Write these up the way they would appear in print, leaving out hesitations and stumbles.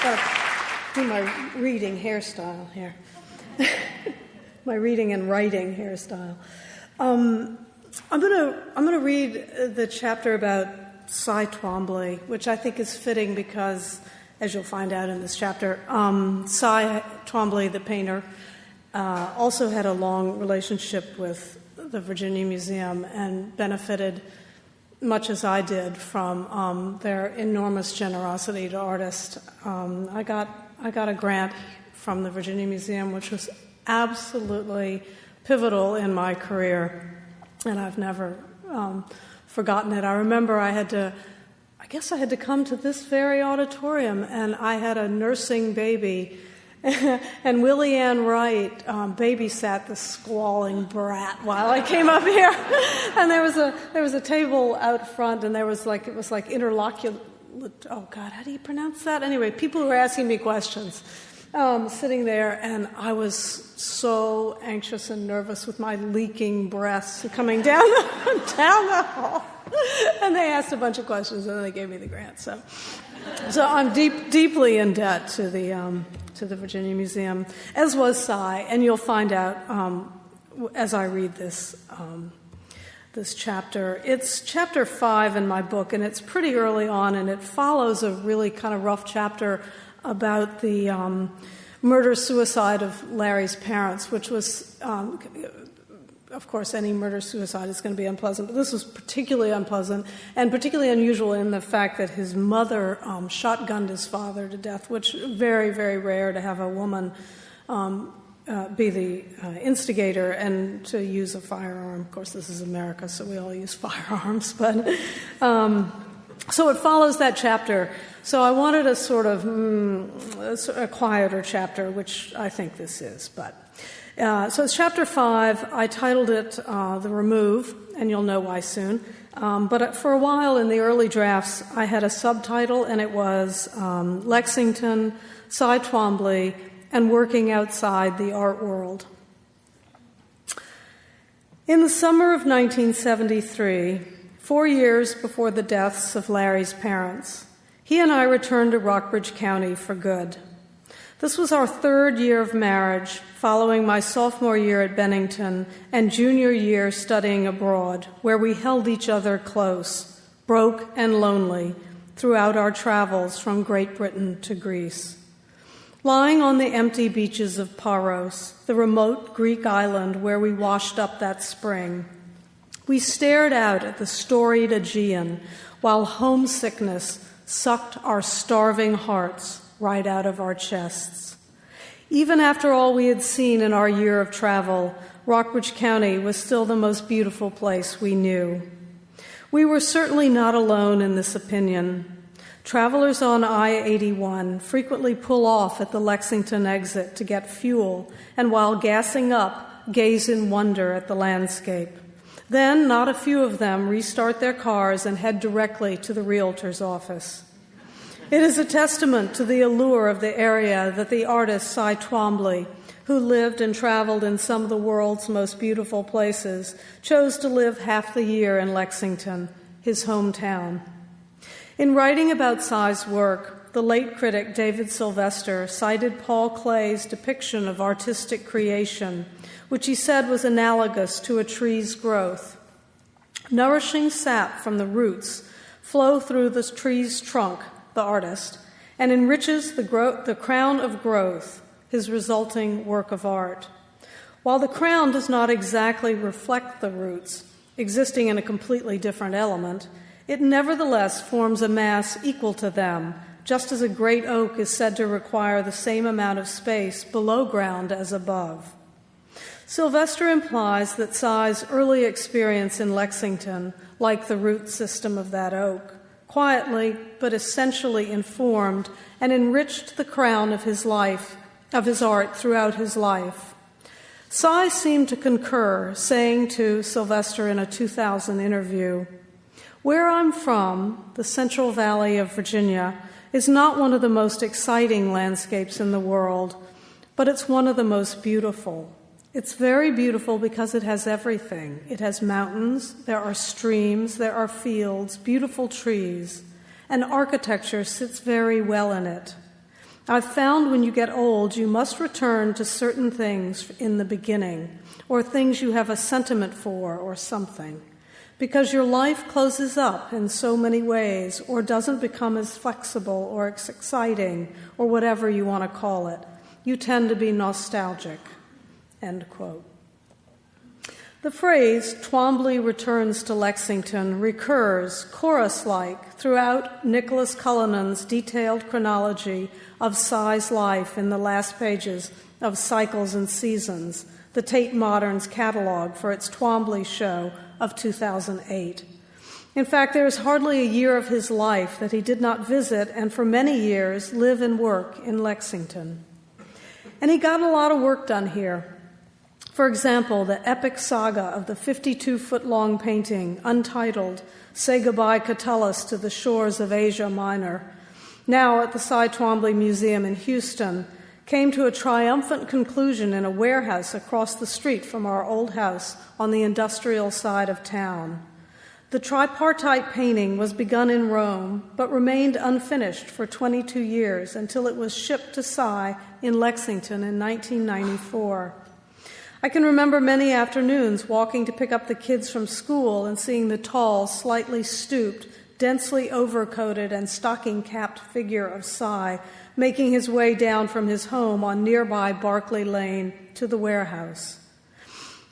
Gotta do my reading hairstyle here. My reading and writing hairstyle. I'm gonna read the chapter about Cy Twombly, which I think is fitting because, as you'll find out in this chapter, Cy Twombly, the painter, also had a long relationship with the Virginia Museum and benefited, much as I did, from their enormous generosity to artists. I got a grant from the Virginia Museum, which was absolutely pivotal in my career, and I've never forgotten it. I remember I had to come to this very auditorium, and I had a nursing baby, and Willie Ann Wright babysat the squalling brat while I came up here. And there was a table out front, and it was like interlocutor. Oh God, how do you pronounce that? Anyway, people who were asking me questions, sitting there, and I was so anxious and nervous with my leaking breaths coming down the hall. And they asked a bunch of questions, and then they gave me the grant. So I'm deeply in debt to the Virginia Museum, as was Cy, and you'll find out as I read this chapter. It's chapter 5 in my book, and it's pretty early on, and it follows a really kind of rough chapter about the murder-suicide of Larry's parents, which was, of course, any murder-suicide is going to be unpleasant, but this was particularly unpleasant and particularly unusual in the fact that his mother shotgunned his father to death, which is very, very rare to have a woman be the instigator and to use a firearm. Of course, this is America, so we all use firearms, but so it follows that chapter. So I wanted a sort of a quieter chapter, which I think this is. But so it's chapter 5. I titled it "The Remove," and you'll know why soon. But for a while in the early drafts, I had a subtitle, and it was Lexington, Cy Twombly, and Working Outside the Art World. In the summer of 1973, 4 years before the deaths of Larry's parents, he and I returned to Rockbridge County for good. This was our 3rd year of marriage, following my sophomore year at Bennington and junior year studying abroad, where we held each other close, broke and lonely, throughout our travels from Great Britain to Greece. Lying on the empty beaches of Paros, the remote Greek island where we washed up that spring, we stared out at the storied Aegean while homesickness sucked our starving hearts right out of our chests. Even after all we had seen in our year of travel, Rockbridge County was still the most beautiful place we knew. We were certainly not alone in this opinion. Travelers on I-81 frequently pull off at the Lexington exit to get fuel, and while gassing up, gaze in wonder at the landscape. Then, not a few of them restart their cars and head directly to the realtor's office. It is a testament to the allure of the area that the artist Cy Twombly, who lived and traveled in some of the world's most beautiful places, chose to live half the year in Lexington, his hometown. In writing about Cy's work, the late critic David Sylvester cited Paul Klee's depiction of artistic creation, which he said was analogous to a tree's growth. Nourishing sap from the roots flow through the tree's trunk, the artist, and enriches the crown of growth, his resulting work of art. While the crown does not exactly reflect the roots, existing in a completely different element, it nevertheless forms a mass equal to them, just as a great oak is said to require the same amount of space below ground as above. Sylvester implies that Cy's early experience in Lexington, like the root system of that oak, quietly but essentially informed and enriched the crown of his life, of his art throughout his life. Cy seemed to concur, saying to Sylvester in a 2000 interview, "Where I'm from, the Central Valley of Virginia, is not one of the most exciting landscapes in the world, but it's one of the most beautiful. It's very beautiful because it has everything. It has mountains, there are streams, there are fields, beautiful trees, and architecture sits very well in it. I've found when you get old, you must return to certain things in the beginning, or things you have a sentiment for or something, because your life closes up in so many ways or doesn't become as flexible or exciting or whatever you want to call it. You tend to be nostalgic." End quote. The phrase "Twombly returns to Lexington" recurs, chorus-like, throughout Nicholas Cullinan's detailed chronology of Cy's life in the last pages of Cycles and Seasons, the Tate Modern's catalog for its Twombly show of 2008. In fact, there is hardly a year of his life that he did not visit and for many years live and work in Lexington. And he got a lot of work done here. For example, the epic saga of the 52-foot-long painting, untitled, "Say Goodbye, Catullus, to the Shores of Asia Minor," now at the Cy Twombly Museum in Houston, came to a triumphant conclusion in a warehouse across the street from our old house on the industrial side of town. The tripartite painting was begun in Rome, but remained unfinished for 22 years until it was shipped to Cy in Lexington in 1994. I can remember many afternoons walking to pick up the kids from school and seeing the tall, slightly stooped, densely overcoated and stocking-capped figure of Cy making his way down from his home on nearby Barclay Lane to the warehouse.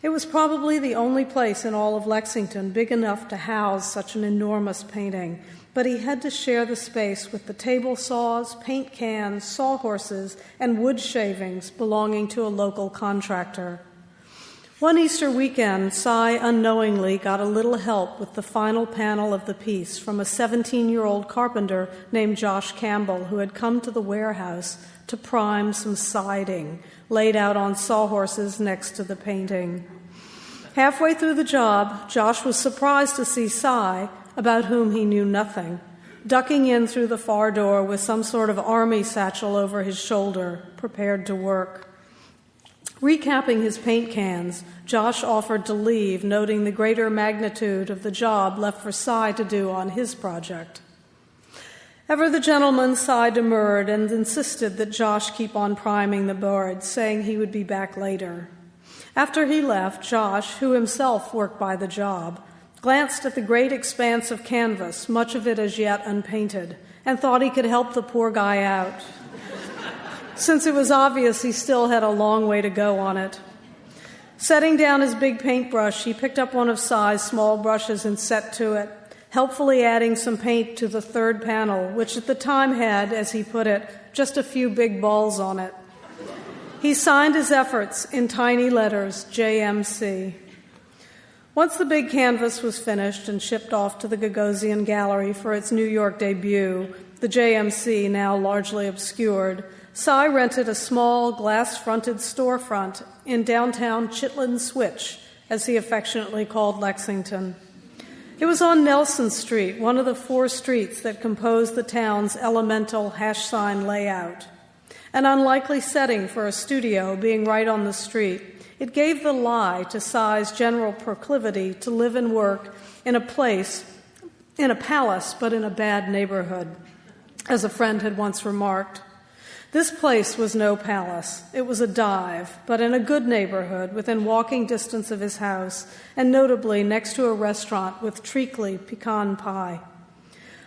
It was probably the only place in all of Lexington big enough to house such an enormous painting, but he had to share the space with the table saws, paint cans, sawhorses, and wood shavings belonging to a local contractor. One Easter weekend, Cy unknowingly got a little help with the final panel of the piece from a 17-year-old carpenter named Josh Campbell, who had come to the warehouse to prime some siding laid out on sawhorses next to the painting. Halfway through the job, Josh was surprised to see Cy, about whom he knew nothing, ducking in through the far door with some sort of army satchel over his shoulder, prepared to work. Recapping his paint cans, Josh offered to leave, noting the greater magnitude of the job left for Cy to do on his project. Ever the gentleman, Cy demurred and insisted that Josh keep on priming the boards, saying he would be back later. After he left, Josh, who himself worked by the job, glanced at the great expanse of canvas, much of it as yet unpainted, and thought he could help the poor guy out, since it was obvious he still had a long way to go on it. Setting down his big paintbrush, he picked up one of Cy's small brushes and set to it, helpfully adding some paint to the third panel, which at the time had, as he put it, just a few big balls on it. He signed his efforts in tiny letters, JMC. Once the big canvas was finished and shipped off to the Gagosian Gallery for its New York debut, the JMC now largely obscured, Cy rented a small glass-fronted storefront in downtown Chitlin Switch, as he affectionately called Lexington. It was on Nelson Street, one of the 4 streets that compose the town's elemental hash sign layout. An unlikely setting for a studio being right on the street, it gave the lie to Cy's general proclivity to live and work in a palace, but in a bad neighborhood, as a friend had once remarked. This place was no palace. It was a dive, but in a good neighborhood within walking distance of his house, and notably next to a restaurant with treacly pecan pie.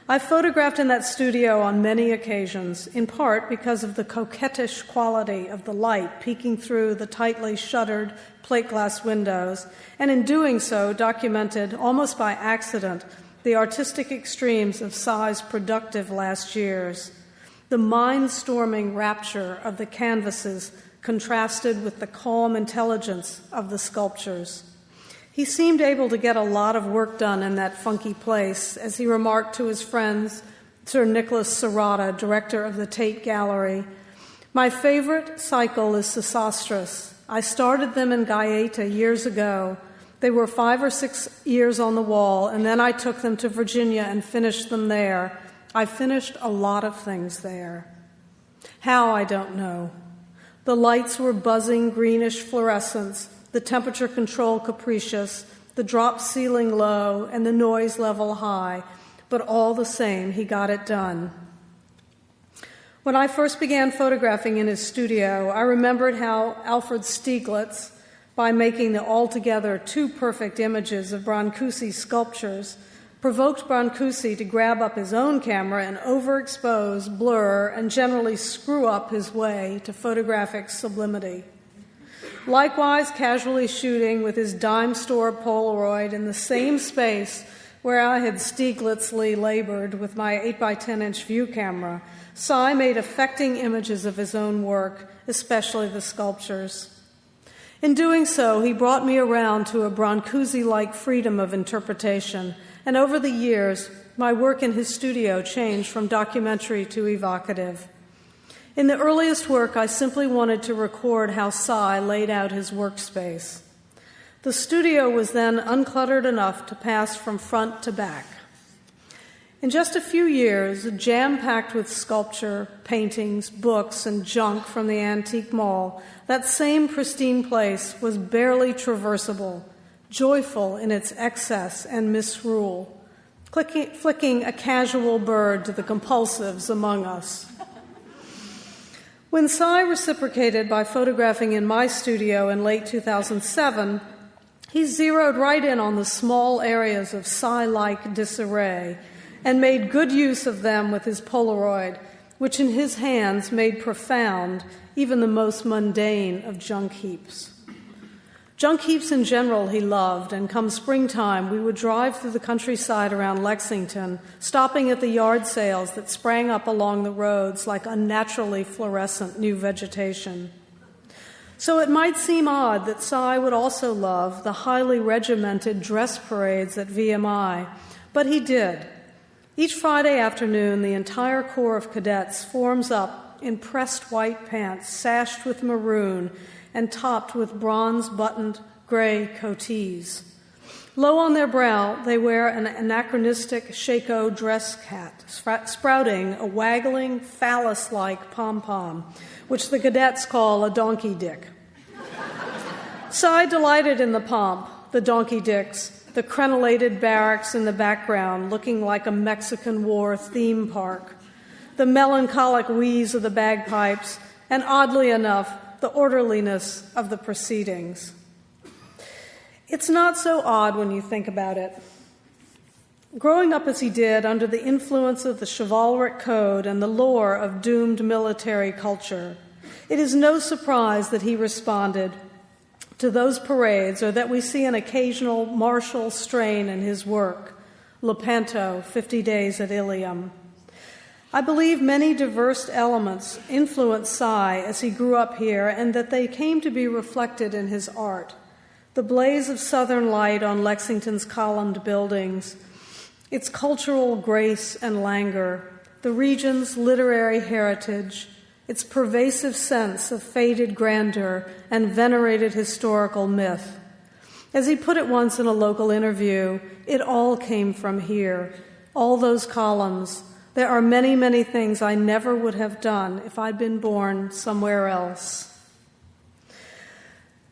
I've photographed in that studio on many occasions, in part because of the coquettish quality of the light peeking through the tightly shuttered plate glass windows, and in doing so documented, almost by accident, the artistic extremes of Cy's productive last years. The mind-storming rapture of the canvases contrasted with the calm intelligence of the sculptures. He seemed able to get a lot of work done in that funky place, as he remarked to his friends, Sir Nicholas Serrata, director of the Tate Gallery. "My favorite cycle is Sesostris. I started them in Gaeta years ago. They were 5 or 6 years on the wall, and then I took them to Virginia and finished them there. I finished a lot of things there. How, I don't know. The lights were buzzing greenish fluorescence, the temperature control capricious, the drop ceiling low, and the noise level high, but all the same, he got it done." When I first began photographing in his studio, I remembered how Alfred Stieglitz, by making the altogether too perfect images of Brancusi's sculptures, provoked Brancusi to grab up his own camera and overexpose, blur, and generally screw up his way to photographic sublimity. Likewise, casually shooting with his dime-store Polaroid in the same space where I had Stieglitzly labored with my 8x10-inch view camera, Cy made affecting images of his own work, especially the sculptures. In doing so, he brought me around to a Brancusi-like freedom of interpretation, and over the years, my work in his studio changed from documentary to evocative. In the earliest work, I simply wanted to record how Cy laid out his workspace. The studio was then uncluttered enough to pass from front to back. In just a few years, jam-packed with sculpture, paintings, books, and junk from the antique mall, that same pristine place was barely traversable, joyful in its excess and misrule, flicking a casual bird to the compulsives among us. When Cy reciprocated by photographing in my studio in late 2007, he zeroed right in on the small areas of Cy-like disarray and made good use of them with his Polaroid, which in his hands made profound even the most mundane of junk heaps. Junk heaps in general he loved, and come springtime we would drive through the countryside around Lexington, stopping at the yard sales that sprang up along the roads like unnaturally fluorescent new vegetation. So it might seem odd that Cy would also love the highly regimented dress parades at VMI, but he did. Each Friday afternoon, the entire corps of cadets forms up in pressed white pants, sashed with maroon, and topped with bronze-buttoned gray coatees. Low on their brow, they wear an anachronistic shako dress hat, sprouting a waggling, phallus-like pom-pom, which the cadets call a donkey dick. Cy delighted in the pomp, the donkey dicks, the crenellated barracks in the background looking like a Mexican War theme park, the melancholic wheeze of the bagpipes, and oddly enough, the orderliness of the proceedings. It's not so odd when you think about it. Growing up as he did under the influence of the chivalric code and the lore of doomed military culture, it is no surprise that he responded to those parades, or that we see an occasional martial strain in his work, Lepanto, 50 Days at Ilium. I believe many diverse elements influenced Cy as he grew up here, and that they came to be reflected in his art. The blaze of southern light on Lexington's columned buildings, its cultural grace and languor, the region's literary heritage, its pervasive sense of faded grandeur and venerated historical myth. As he put it once in a local interview, it all came from here. All those columns. There are many, many things I never would have done if I'd been born somewhere else.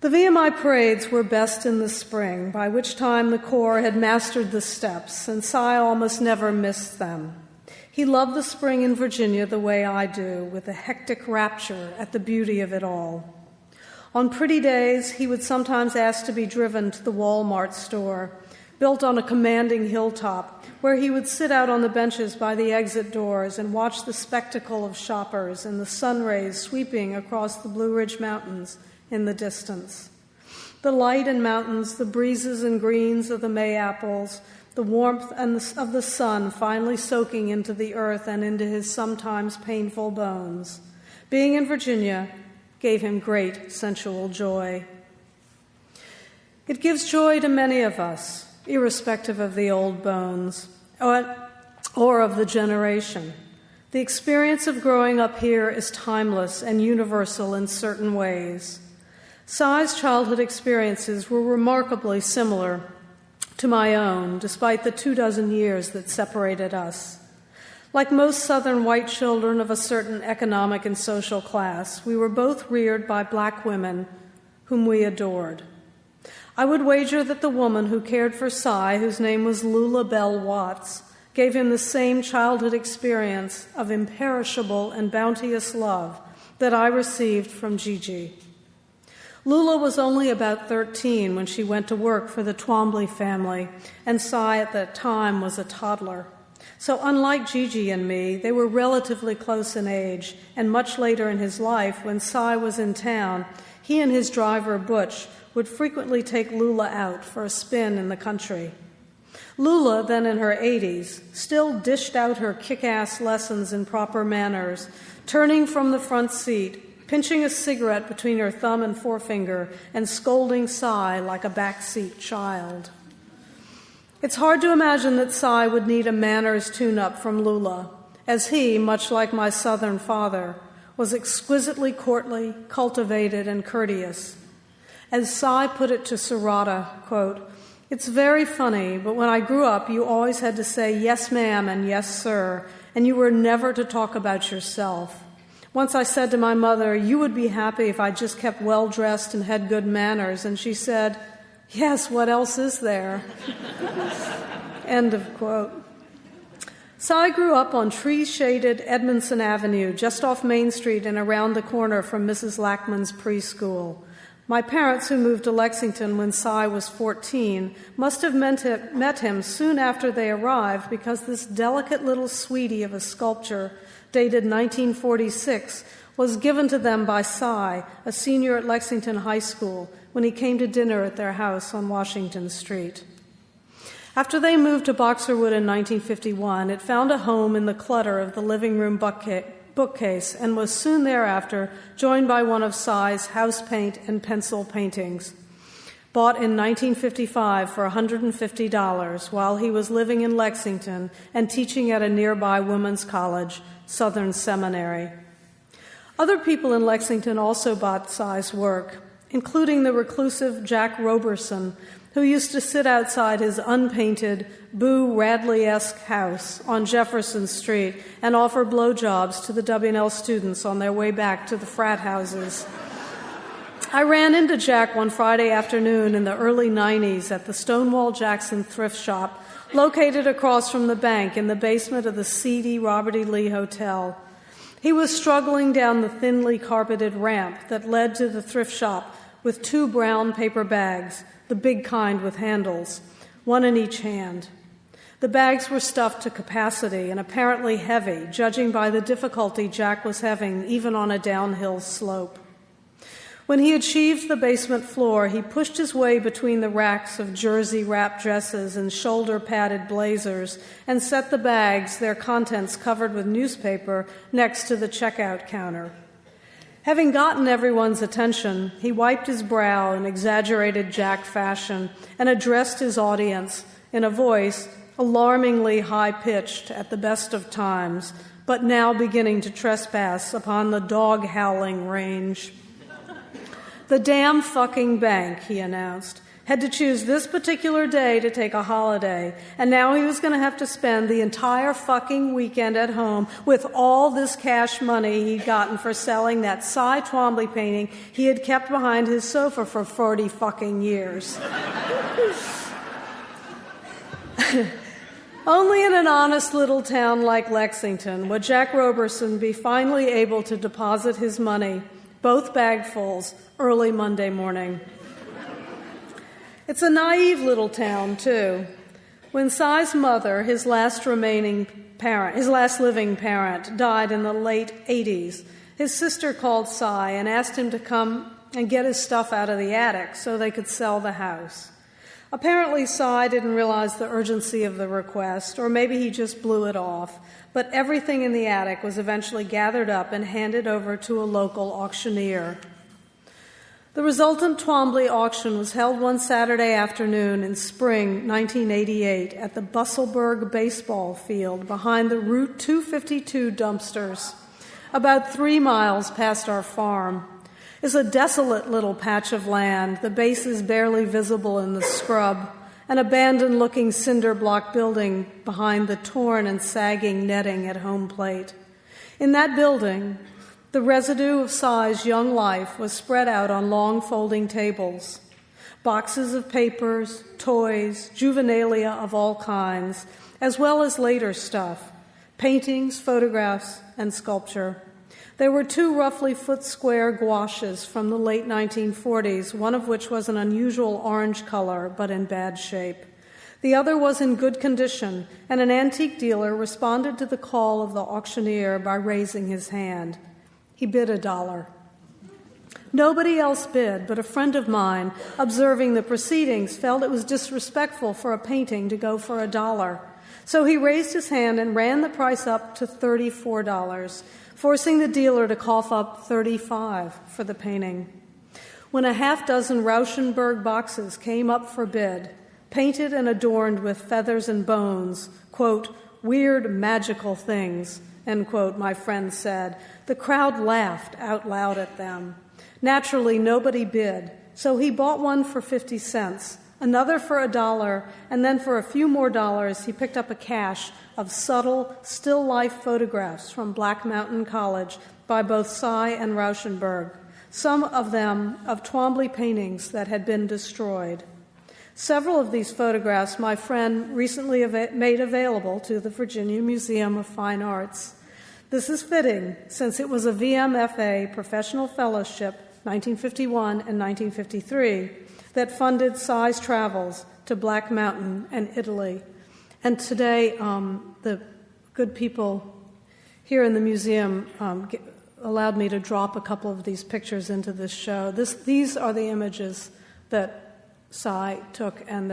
The VMI parades were best in the spring, by which time the Corps had mastered the steps, and Cy almost never missed them. He loved the spring in Virginia the way I do, with a hectic rapture at the beauty of it all. On pretty days, he would sometimes ask to be driven to the Walmart store, built on a commanding hilltop, where he would sit out on the benches by the exit doors and watch the spectacle of shoppers and the sun rays sweeping across the Blue Ridge Mountains in the distance. The light and mountains, the breezes and greens of the May-apples, the warmth of the sun finally soaking into the earth and into his sometimes painful bones. Being in Virginia gave him great sensual joy. It gives joy to many of us, irrespective of the old bones or of the generation. The experience of growing up here is timeless and universal in certain ways. Cy's childhood experiences were remarkably similar to my own, despite the 24 years that separated us. Like most Southern white children of a certain economic and social class, we were both reared by black women whom we adored. I would wager that the woman who cared for Cy, whose name was Lula Bell Watts, gave him the same childhood experience of imperishable and bounteous love that I received from Gigi. Lula was only about 13 when she went to work for the Twombly family, and Cy at that time was a toddler. So unlike Gigi and me, they were relatively close in age, and much later in his life, when Cy was in town, he and his driver, Butch, would frequently take Lula out for a spin in the country. Lula, then in her 80s, still dished out her kick-ass lessons in proper manners, turning from the front seat, pinching a cigarette between her thumb and forefinger, and scolding Cy like a backseat child. It's hard to imagine that Cy would need a manners tune-up from Lula, as he, much like my Southern father, was exquisitely courtly, cultivated, and courteous. As Cy put it to Serrata, quote, "It's very funny, but when I grew up, you always had to say yes, ma'am, and yes, sir, and you were never to talk about yourself. Once I said to my mother, you would be happy if I just kept well-dressed and had good manners, and she said, yes, what else is there?" End of quote. Cy grew up on tree-shaded Edmondson Avenue, just off Main Street and around the corner from Mrs. Lackman's preschool. My parents, who moved to Lexington when Cy was 14, must have met him soon after they arrived, because this delicate little sweetie of a sculpture, dated 1946, was given to them by Cy, a senior at Lexington High School, when he came to dinner at their house on Washington Street. After they moved to Boxerwood in 1951, it found a home in the clutter of the living room bookcase and was soon thereafter joined by one of Cy's house paint and pencil paintings, bought in 1955 for $150 while he was living in Lexington and teaching at a nearby women's college, Southern Seminary. Other people in Lexington also bought Cy's work, including the reclusive Jack Roberson, who used to sit outside his unpainted, Boo Radley-esque house on Jefferson Street and offer blowjobs to the W&L students on their way back to the frat houses. I ran into Jack one Friday afternoon in the early 90s at the Stonewall Jackson thrift shop, located across from the bank in the basement of the seedy Robert E. Lee Hotel. He was struggling down the thinly carpeted ramp that led to the thrift shop with 2 brown paper bags, the big kind with handles, one in each hand. The bags were stuffed to capacity and apparently heavy, judging by the difficulty Jack was having even on a downhill slope. When he achieved the basement floor, he pushed his way between the racks of jersey-wrapped dresses and shoulder-padded blazers and set the bags, their contents covered with newspaper, next to the checkout counter. Having gotten everyone's attention, he wiped his brow in exaggerated Jack fashion and addressed his audience in a voice alarmingly high-pitched at the best of times, but now beginning to trespass upon the dog-howling range. "The damn fucking bank," he announced, had to choose this particular day to take a holiday, and now he was going to have to spend the entire fucking weekend at home with all this cash money he'd gotten for selling that Cy Twombly painting he had kept behind his sofa for 40 fucking years. Only in an honest little town like Lexington would Jack Roberson be finally able to deposit his money, both bagfuls, early Monday morning. It's a naive little town, too. When Cy's mother, his last living parent, died in the late 80s, his sister called Cy and asked him to come and get his stuff out of the attic so they could sell the house. Apparently, Cy didn't realize the urgency of the request, or maybe he just blew it off, but everything in the attic was eventually gathered up and handed over to a local auctioneer. The resultant Twombly auction was held one Saturday afternoon in spring 1988 at the Busselburg baseball field behind the Route 252 dumpsters, about 3 miles past our farm. It's a desolate little patch of land, the bases barely visible in the scrub, an abandoned-looking cinder block building behind the torn and sagging netting at home plate. In that building, the residue of Cy's young life was spread out on long folding tables. Boxes of papers, toys, juvenilia of all kinds, as well as later stuff, paintings, photographs, and sculpture. There were 2 roughly foot-square gouaches from the late 1940s, one of which was an unusual orange color, but in bad shape. The other was in good condition, and an antique dealer responded to the call of the auctioneer by raising his hand. He bid $1. Nobody else bid, but a friend of mine, observing the proceedings, felt it was disrespectful for a painting to go for $1. So he raised his hand and ran the price up to $34, forcing the dealer to cough up $35 for the painting. When a half-dozen Rauschenberg boxes came up for bid, painted and adorned with feathers and bones, quote, weird magical things, end quote, my friend said, the crowd laughed out loud at them. Naturally, nobody bid, so he bought one for 50 cents, another for $1, and then for a few more dollars, he picked up a cache of subtle, still-life photographs from Black Mountain College by both Sy and Rauschenberg, some of them of Twombly paintings that had been destroyed. Several of these photographs my friend recently made available to the Virginia Museum of Fine Arts. This is fitting, since it was a VMFA professional fellowship, 1951 and 1953, that funded Sy's travels to Black Mountain and Italy. And today, the good people here in the museum allowed me to drop a couple of these pictures into this show. These are the images that Sy took, and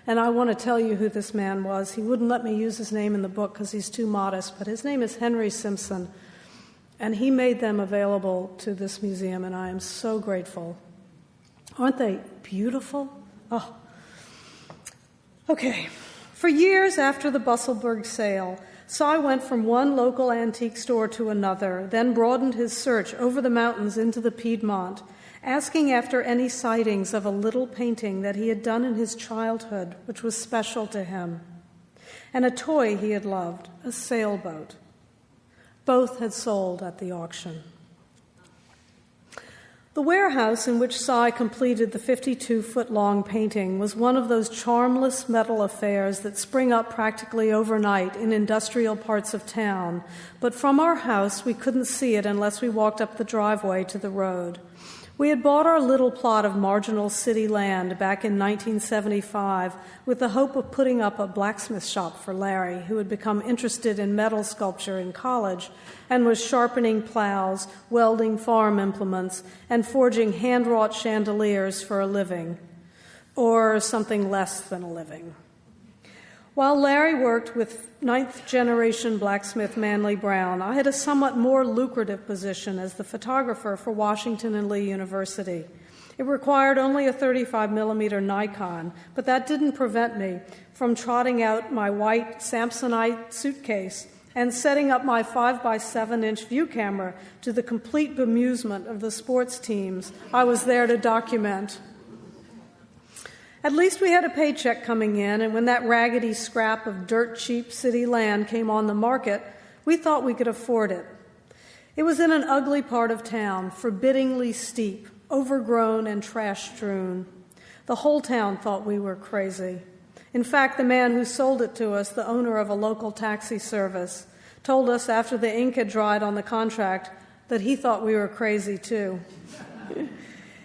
I want to tell you who this man was. He wouldn't let me use his name in the book because he's too modest, but his name is Henry Simpson, and he made them available to this museum, and I am so grateful. Aren't they beautiful? Oh. Okay. For years after the Busselberg sale, Sy went from one local antique store to another, then broadened his search over the mountains into the Piedmont, asking after any sightings of a little painting that he had done in his childhood, which was special to him, and a toy he had loved, a sailboat. Both had sold at the auction. The warehouse in which Sy completed the 52-foot-long painting was one of those charmless metal affairs that spring up practically overnight in industrial parts of town, but from our house we couldn't see it unless we walked up the driveway to the road. We had bought our little plot of marginal city land back in 1975 with the hope of putting up a blacksmith shop for Larry, who had become interested in metal sculpture in college and was sharpening plows, welding farm implements, and forging hand-wrought chandeliers for a living, or something less than a living. While Larry worked with ninth-generation blacksmith Manly Brown, I had a somewhat more lucrative position as the photographer for Washington and Lee University. It required only a 35mm Nikon, but that didn't prevent me from trotting out my white Samsonite suitcase and setting up my 5x7-inch view camera to the complete bemusement of the sports teams I was there to document. At least we had a paycheck coming in, and when that raggedy scrap of dirt-cheap city land came on the market, we thought we could afford it. It was in an ugly part of town, forbiddingly steep, overgrown and trash-strewn. The whole town thought we were crazy. In fact, the man who sold it to us, the owner of a local taxi service, told us after the ink had dried on the contract that he thought we were crazy too.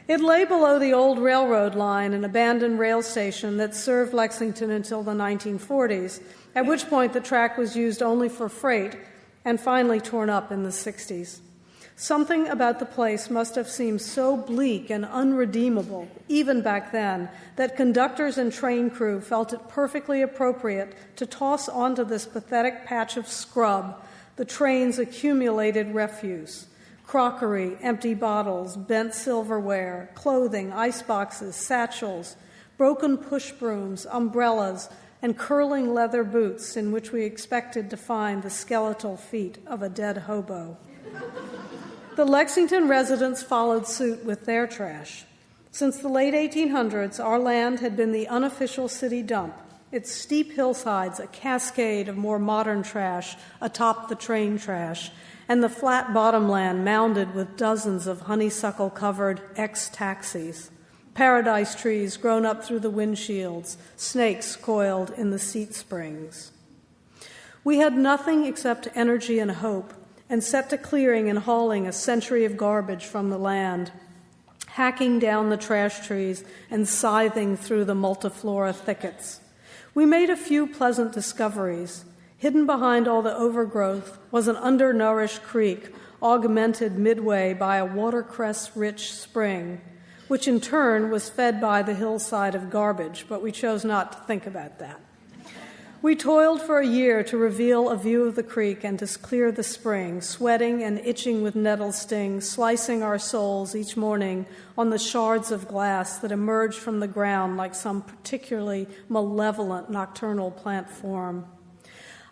It lay below the old railroad line, an abandoned rail station that served Lexington until the 1940s, at which point the track was used only for freight and finally torn up in the 60s. Something about the place must have seemed so bleak and unredeemable, even back then, that conductors and train crew felt it perfectly appropriate to toss onto this pathetic patch of scrub the train's accumulated refuse. Crockery, empty bottles, bent silverware, clothing, iceboxes, satchels, broken push brooms, umbrellas, and curling leather boots in which we expected to find the skeletal feet of a dead hobo. The Lexington residents followed suit with their trash. Since the late 1800s, our land had been the unofficial city dump, its steep hillsides a cascade of more modern trash atop the train trash, and the flat bottomland mounded with dozens of honeysuckle-covered ex-taxis, paradise trees grown up through the windshields, snakes coiled in the seat springs. We had nothing except energy and hope, and set to clearing and hauling a century of garbage from the land, hacking down the trash trees and scything through the multiflora thickets. We made a few pleasant discoveries. Hidden behind all the overgrowth was an undernourished creek, augmented midway by a watercress-rich spring, which in turn was fed by the hillside of garbage, but we chose not to think about that. We toiled for a year to reveal a view of the creek and to clear the spring, sweating and itching with nettle stings, slicing our souls each morning on the shards of glass that emerged from the ground like some particularly malevolent nocturnal plant form.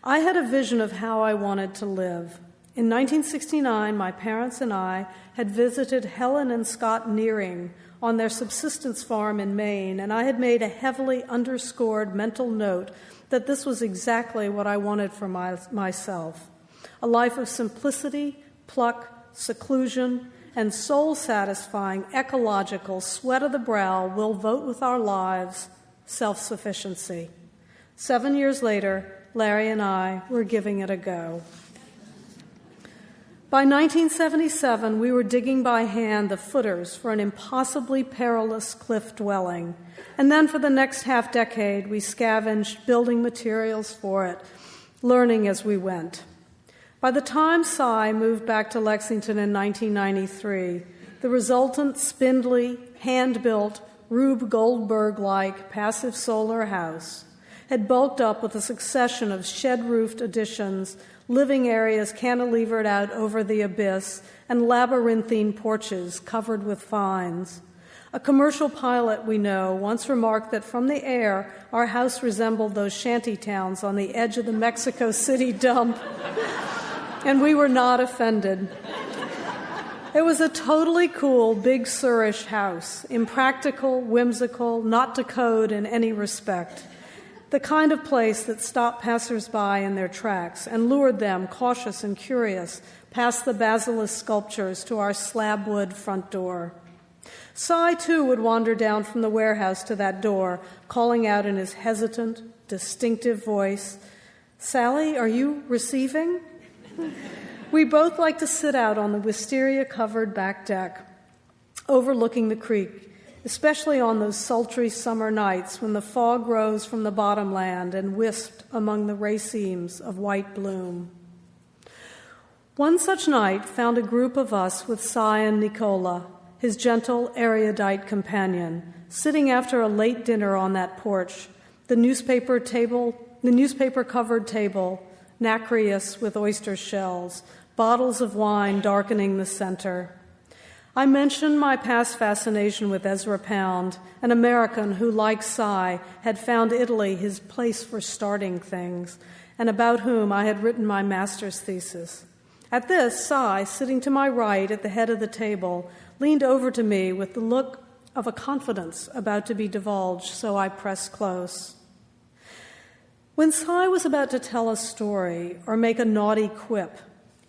I had a vision of how I wanted to live. In 1969, my parents and I had visited Helen and Scott Nearing on their subsistence farm in Maine, and I had made a heavily underscored mental note that this was exactly what I wanted for myself. A life of simplicity, pluck, seclusion, and soul-satisfying, ecological, sweat-of-the-brow, we'll vote with our lives, self-sufficiency. 7 years later, Larry and I were giving it a go. By 1977, we were digging by hand the footers for an impossibly perilous cliff dwelling. And then for the next half-decade, we scavenged building materials for it, learning as we went. By the time Cy moved back to Lexington in 1993, the resultant spindly, hand-built, Rube Goldberg-like passive solar house had bulked up with a succession of shed-roofed additions, living areas cantilevered out over the abyss, and labyrinthine porches covered with vines. A commercial pilot we know once remarked that from the air, our house resembled those shanty towns on the edge of the Mexico City dump, and we were not offended. It was a totally cool, Big Surish house, impractical, whimsical, not to code in any respect. The kind of place that stopped passers-by in their tracks and lured them, cautious and curious, past the basilisk sculptures to our slab-wood front door. Cy, too, would wander down from the warehouse to that door, calling out in his hesitant, distinctive voice, "Sally, are you receiving?" We both liked to sit out on the wisteria-covered back deck, overlooking the creek, especially on those sultry summer nights when the fog rose from the bottomland and wisped among the racemes of white bloom. One such night found a group of us with Cy and Nicola, his gentle, erudite companion, sitting after a late dinner on that porch, the newspaper-covered table, nacreous with oyster shells, bottles of wine darkening the center. I mentioned my past fascination with Ezra Pound, an American who, like Cy, had found Italy his place for starting things, and about whom I had written my master's thesis. At this, Cy, sitting to my right at the head of the table, leaned over to me with the look of a confidence about to be divulged, so I pressed close. When Cy was about to tell a story or make a naughty quip,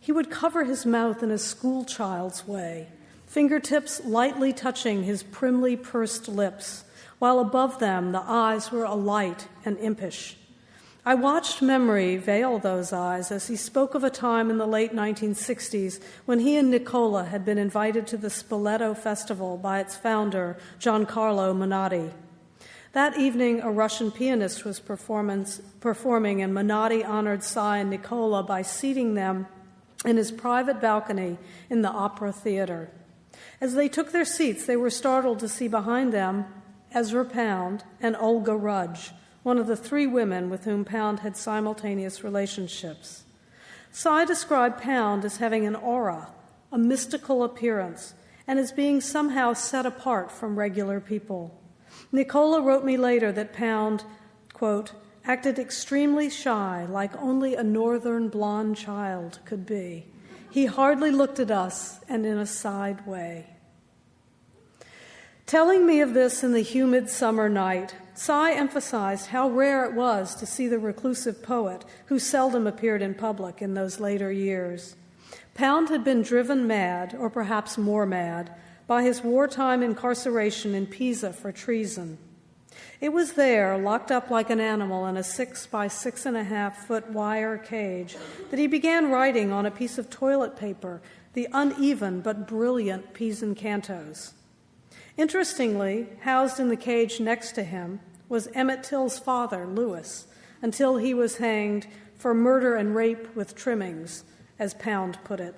he would cover his mouth in a schoolchild's way, fingertips lightly touching his primly pursed lips, while above them the eyes were alight and impish. I watched memory veil those eyes as he spoke of a time in the late 1960s when he and Nicola had been invited to the Spoleto Festival by its founder, Giancarlo Menotti. That evening, a Russian pianist was performing, and Menotti honored Cy and Nicola by seating them in his private balcony in the Opera Theater. As they took their seats, they were startled to see behind them Ezra Pound and Olga Rudge, one of the three women with whom Pound had simultaneous relationships. Cy described Pound as having an aura, a mystical appearance, and as being somehow set apart from regular people. Nicola wrote me later that Pound, quote, acted extremely shy, like only a northern blonde child could be. He hardly looked at us, and in a side way. Telling me of this in the humid summer night, Cy emphasized how rare it was to see the reclusive poet who seldom appeared in public in those later years. Pound had been driven mad, or perhaps more mad, by his wartime incarceration in Pisa for treason. It was there, locked up like an animal in a 6 by 6.5-foot wire cage, that he began writing on a piece of toilet paper the uneven but brilliant Pisan cantos. Interestingly, housed in the cage next to him was Emmett Till's father, Lewis, until he was hanged for murder and rape with trimmings, as Pound put it.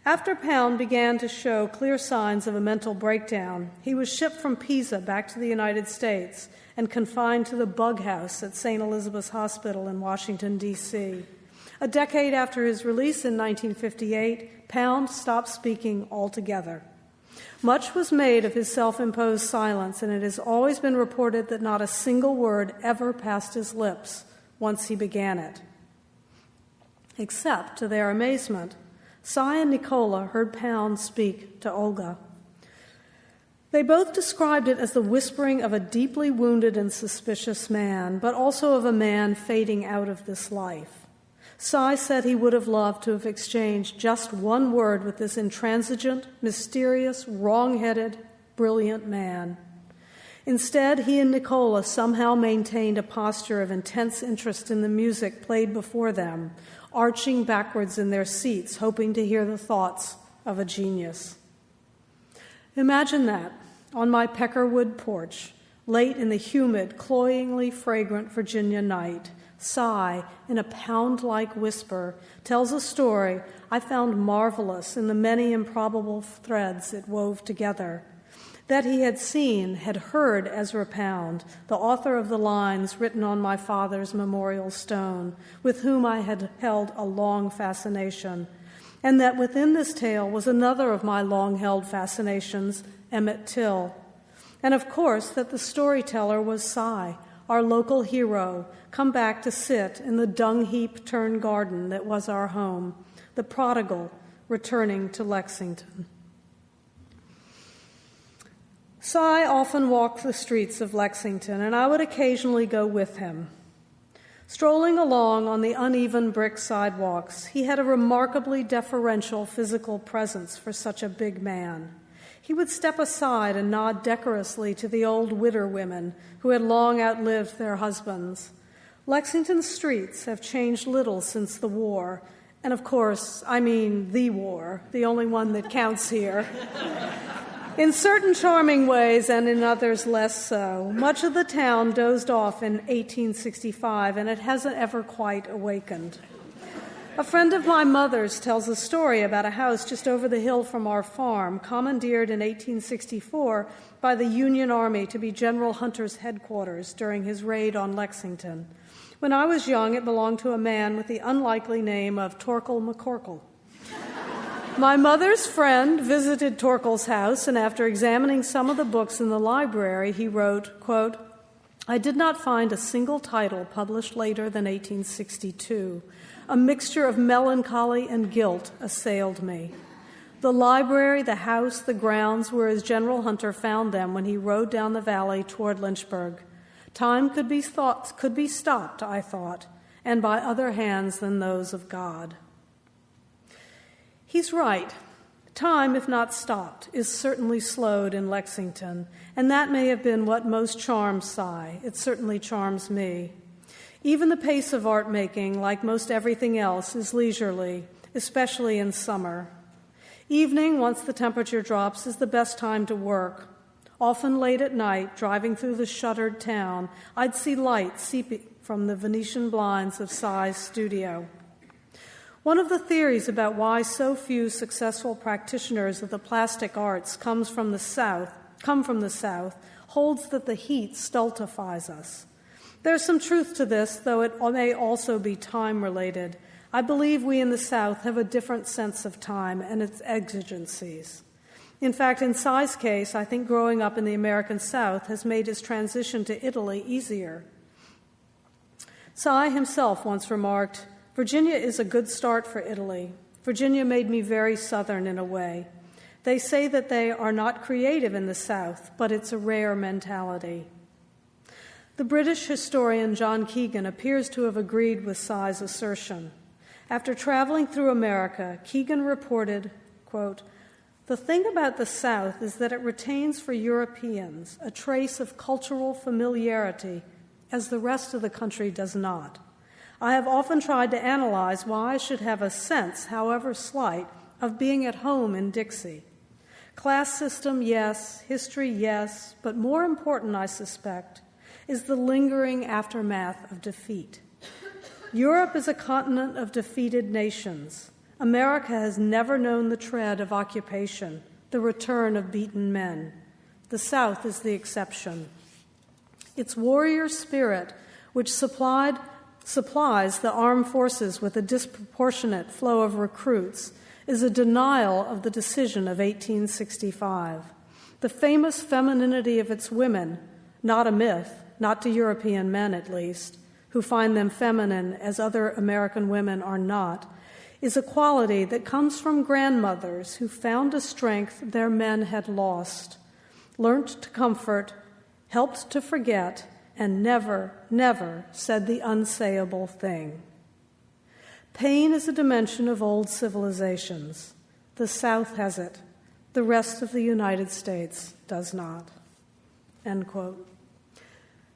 After Pound began to show clear signs of a mental breakdown, he was shipped from Pisa back to the United States and confined to the bug house at St. Elizabeth's Hospital in Washington, D.C. A decade after his release in 1958, Pound stopped speaking altogether. Much was made of his self-imposed silence, and it has always been reported that not a single word ever passed his lips once he began it. Except, to their amazement, Cy and Nicola heard Pound speak to Olga. They both described it as the whispering of a deeply wounded and suspicious man, but also of a man fading out of this life. Cy said he would have loved to have exchanged just one word with this intransigent, mysterious, wrong-headed, brilliant man. Instead, he and Nicola somehow maintained a posture of intense interest in the music played before them, arching backwards in their seats, hoping to hear the thoughts of a genius. Imagine that, on my peckerwood porch, late in the humid, cloyingly fragrant Virginia night, Cy, in a Pound-like whisper, tells a story I found marvelous in the many improbable threads it wove together. That he had heard Ezra Pound, the author of the lines written on my father's memorial stone, with whom I had held a long fascination, and that within this tale was another of my long-held fascinations, Emmett Till. And of course that the storyteller was Cy, our local hero, come back to sit in the dung-heap-turned garden that was our home, the prodigal returning to Lexington. Cy often walked the streets of Lexington, and I would occasionally go with him. Strolling along on the uneven brick sidewalks, he had a remarkably deferential physical presence for such a big man. He would step aside and nod decorously to the old widder women who had long outlived their husbands. Lexington's streets have changed little since the war, and of course, I mean the war, the only one that counts here. In certain charming ways and in others less so. Much of the town dozed off in 1865, and it hasn't ever quite awakened. A friend of my mother's tells a story about a house just over the hill from our farm, commandeered in 1864 by the Union Army to be General Hunter's headquarters during his raid on Lexington. When I was young, it belonged to a man with the unlikely name of Torkel McCorkle. My mother's friend visited Torkel's house, and after examining some of the books in the library, he wrote, quote, "I did not find a single title published later than 1862. A mixture of melancholy and guilt assailed me. The library, the house, the grounds were as General Hunter found them when he rode down the valley toward Lynchburg. Time could be stopped, I thought, and by other hands than those of God." He's right. Time, if not stopped, is certainly slowed in Lexington, and that may have been what most charms Cy. It certainly charms me. Even the pace of art making, like most everything else, is leisurely, especially in summer. Evening, once the temperature drops, is the best time to work. Often late at night, driving through the shuttered town, I'd see light seeping from the Venetian blinds of Cy's studio. One of the theories about why so few successful practitioners of the plastic arts come from the South, holds that the heat stultifies us. There's some truth to this, though it may also be time-related. I believe we in the South have a different sense of time and its exigencies. In fact, in Cy's case, I think growing up in the American South has made his transition to Italy easier. Cy himself once remarked, "Virginia is a good start for Italy. Virginia made me very Southern in a way. They say that they are not creative in the South, but it's a rare mentality." The British historian John Keegan appears to have agreed with Cy's assertion. After traveling through America, Keegan reported, quote, The thing about the South is that it retains for Europeans a trace of cultural familiarity, as the rest of the country does not. I have often tried to analyze why I should have a sense, however slight, of being at home in Dixie. Class system, yes. History, yes. But more important, I suspect, is the lingering aftermath of defeat. Europe is a continent of defeated nations. America has never known the tread of occupation, the return of beaten men. The South is the exception. Its warrior spirit, which supplies the armed forces with a disproportionate flow of recruits, is a denial of the decision of 1865. The famous femininity of its women, not a myth, not to European men at least, who find them feminine as other American women are not, is a quality that comes from grandmothers who found a strength their men had lost, learnt to comfort, helped to forget, and never, never said the unsayable thing. Pain is a dimension of old civilizations. The South has it. The rest of the United States does not. End quote.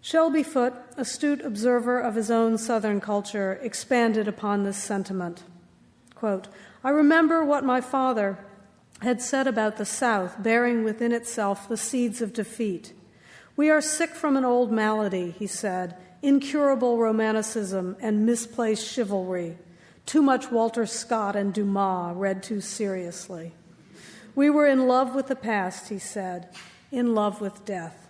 Shelby Foote, astute observer of his own Southern culture, expanded upon this sentiment. Quote, I remember what my father had said about the South bearing within itself the seeds of defeat. We are sick from an old malady, he said, incurable romanticism and misplaced chivalry, too much Walter Scott and Dumas read too seriously. We were in love with the past, he said, in love with death.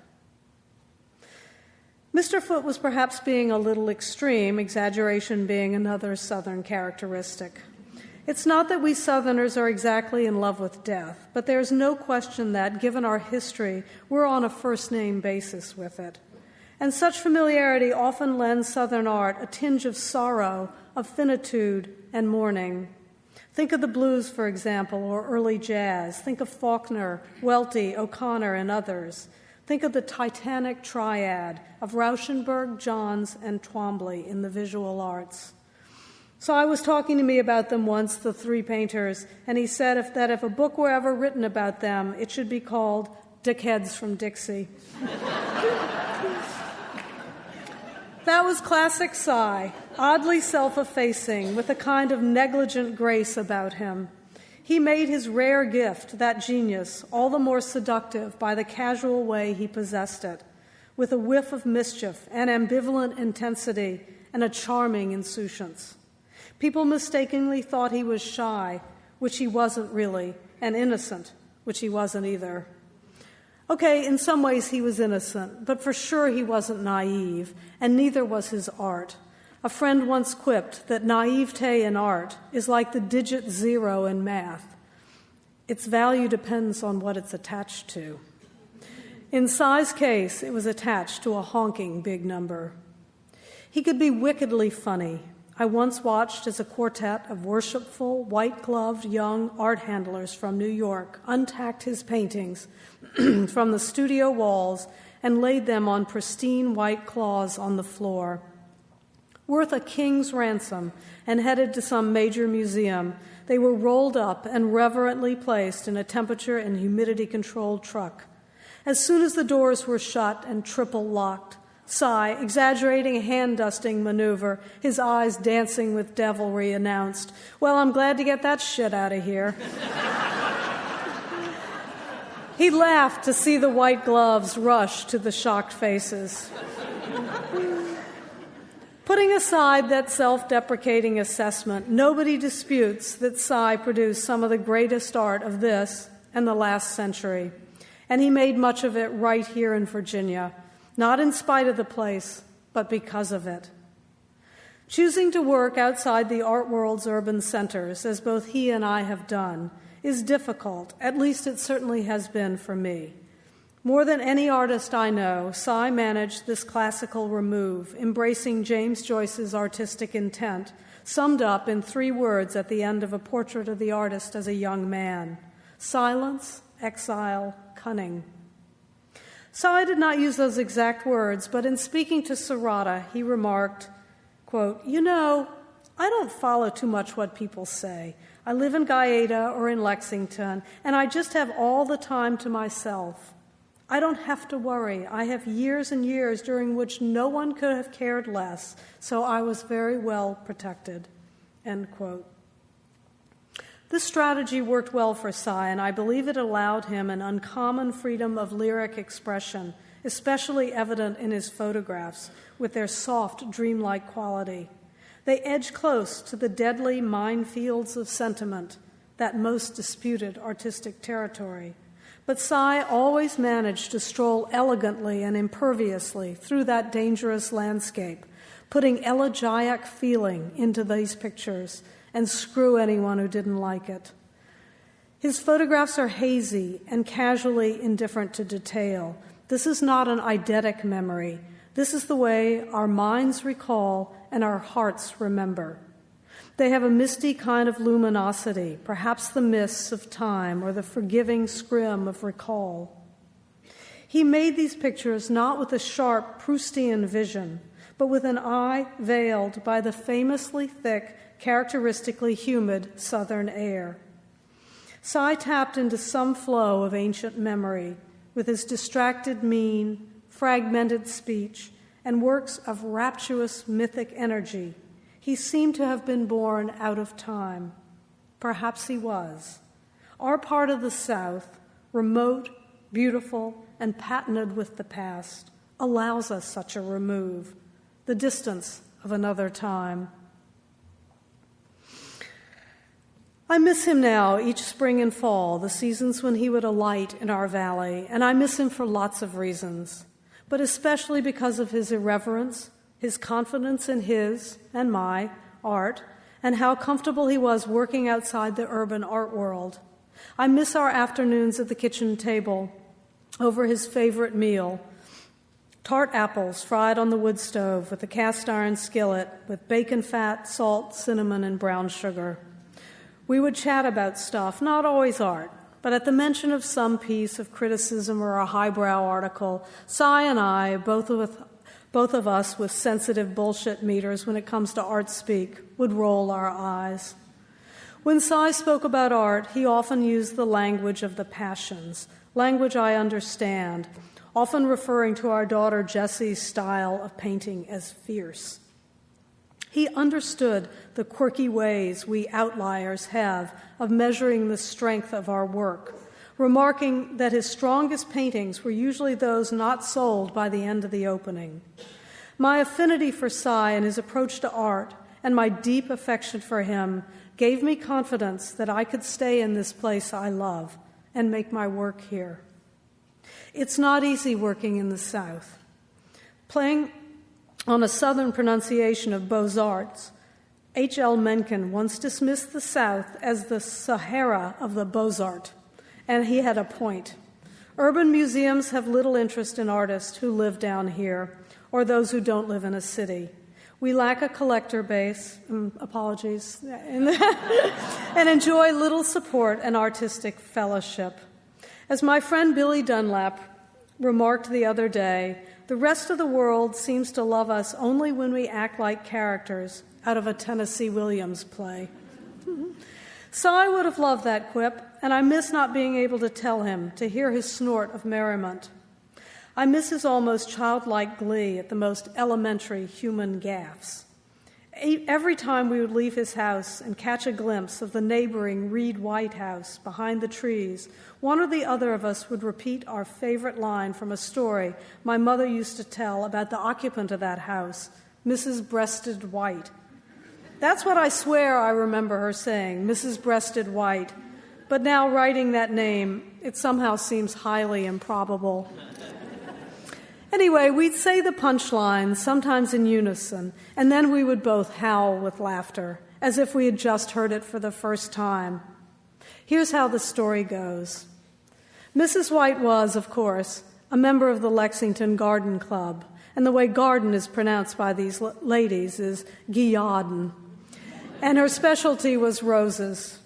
Mr. Foote was perhaps being a little extreme, exaggeration being another Southern characteristic. It's not that we Southerners are exactly in love with death, but there's no question that, given our history, we're on a first-name basis with it. And such familiarity often lends Southern art a tinge of sorrow, of finitude, and mourning. Think of the blues, for example, or early jazz. Think of Faulkner, Welty, O'Connor, and others. Think of the titanic triad of Rauschenberg, Johns, and Twombly in the visual arts. So I was talking to me about them once, the three painters, and he said that if a book were ever written about them, it should be called Dickheads from Dixie. That was classic Cy, oddly self-effacing, with a kind of negligent grace about him. He made his rare gift, that genius, all the more seductive by the casual way he possessed it, with a whiff of mischief, an ambivalent intensity, and a charming insouciance. People mistakenly thought he was shy, which he wasn't really, and innocent, which he wasn't either. Okay, in some ways he was innocent, but for sure he wasn't naive, and neither was his art. A friend once quipped that naivete in art is like the digit 0 in math. Its value depends on what it's attached to. In Cy's case, it was attached to a honking big number. He could be wickedly funny. I once watched as a quartet of worshipful, white-gloved young art handlers from New York untacked his paintings from the studio walls and laid them on pristine white cloths on the floor. Worth a king's ransom and headed to some major museum, they were rolled up and reverently placed in a temperature and humidity-controlled truck. As soon as the doors were shut and triple-locked, Cy, exaggerating a hand-dusting maneuver, his eyes dancing with devilry, announced, "Well, I'm glad to get that shit out of here." He laughed to see the white gloves rush to the shocked faces. Putting aside that self-deprecating assessment, nobody disputes that Cy produced some of the greatest art of this and the last century, and he made much of it right here in Virginia, not in spite of the place, but because of it. Choosing to work outside the art world's urban centers, as both he and I have done, is difficult. At least it certainly has been for me. More than any artist I know, Cy managed this classical remove, embracing James Joyce's artistic intent, summed up in 3 words at the end of a portrait of the artist as a young man: silence, exile, cunning. Cy did not use those exact words, but in speaking to Serrata, he remarked, quote, "You know, I don't follow too much what people say. I live in Gaeta or in Lexington, and I just have all the time to myself. I don't have to worry. I have years and years during which no one could have cared less, so I was very well protected." End quote. This strategy worked well for Sy, and I believe it allowed him an uncommon freedom of lyric expression, especially evident in his photographs, with their soft, dreamlike quality. They edge close to the deadly minefields of sentiment, that most disputed artistic territory. But Sy always managed to stroll elegantly and imperviously through that dangerous landscape, putting elegiac feeling into these pictures, and screw anyone who didn't like it. His photographs are hazy and casually indifferent to detail. This is not an eidetic memory. This is the way our minds recall and our hearts remember. They have a misty kind of luminosity, perhaps the mists of time or the forgiving scrim of recall. He made these pictures not with a sharp Proustian vision, but with an eye veiled by the famously thick, characteristically humid southern air. Sy tapped into some flow of ancient memory with his distracted mien, fragmented speech, and works of rapturous mythic energy. He seemed to have been born out of time. Perhaps he was. Our part of the South, remote, beautiful, and patented with the past, allows us such a remove, the distance of another time. I miss him now each spring and fall, the seasons when he would alight in our valley, and I miss him for lots of reasons, but especially because of his irreverence, his confidence in his and my art, and how comfortable he was working outside the urban art world. I miss our afternoons at the kitchen table over his favorite meal, tart apples fried on the wood stove with a cast iron skillet with bacon fat, salt, cinnamon, and brown sugar. We would chat about stuff, not always art, but at the mention of some piece of criticism or a highbrow article, Sy and I, both of us with sensitive bullshit meters when it comes to art speak, would roll our eyes. When Sy spoke about art, he often used the language of the passions, language I understand, often referring to our daughter Jessie's style of painting as fierce. He understood the quirky ways we outliers have of measuring the strength of our work, remarking that his strongest paintings were usually those not sold by the end of the opening. My affinity for Sy and his approach to art and my deep affection for him gave me confidence that I could stay in this place I love and make my work here. It's not easy working in the South. Playing on a Southern pronunciation of Beaux-Arts, H.L. Mencken once dismissed the South as the Sahara of the Beaux-Arts, and he had a point. Urban museums have little interest in artists who live down here or those who don't live in a city. We lack a collector base, apologies, and enjoy little support and artistic fellowship. As my friend Billy Dunlap remarked the other day, the rest of the world seems to love us only when we act like characters out of a Tennessee Williams play. Sy would have loved that quip, and I miss not being able to tell him, to hear his snort of merriment. I miss his almost childlike glee at the most elementary human gaffes. Every time we would leave his house and catch a glimpse of the neighboring Reed White house behind the trees, one or the other of us would repeat our favorite line from a story my mother used to tell about the occupant of that house, Mrs. Breasted White. That's what I swear I remember her saying, Mrs. Breasted White. But now writing that name, it somehow seems highly improbable. Anyway, we'd say the punchline, sometimes in unison, and then we would both howl with laughter, as if we had just heard it for the first time. Here's how the story goes. Mrs. White was, of course, a member of the Lexington Garden Club, and the way garden is pronounced by these ladies is Giaden, and her specialty was roses.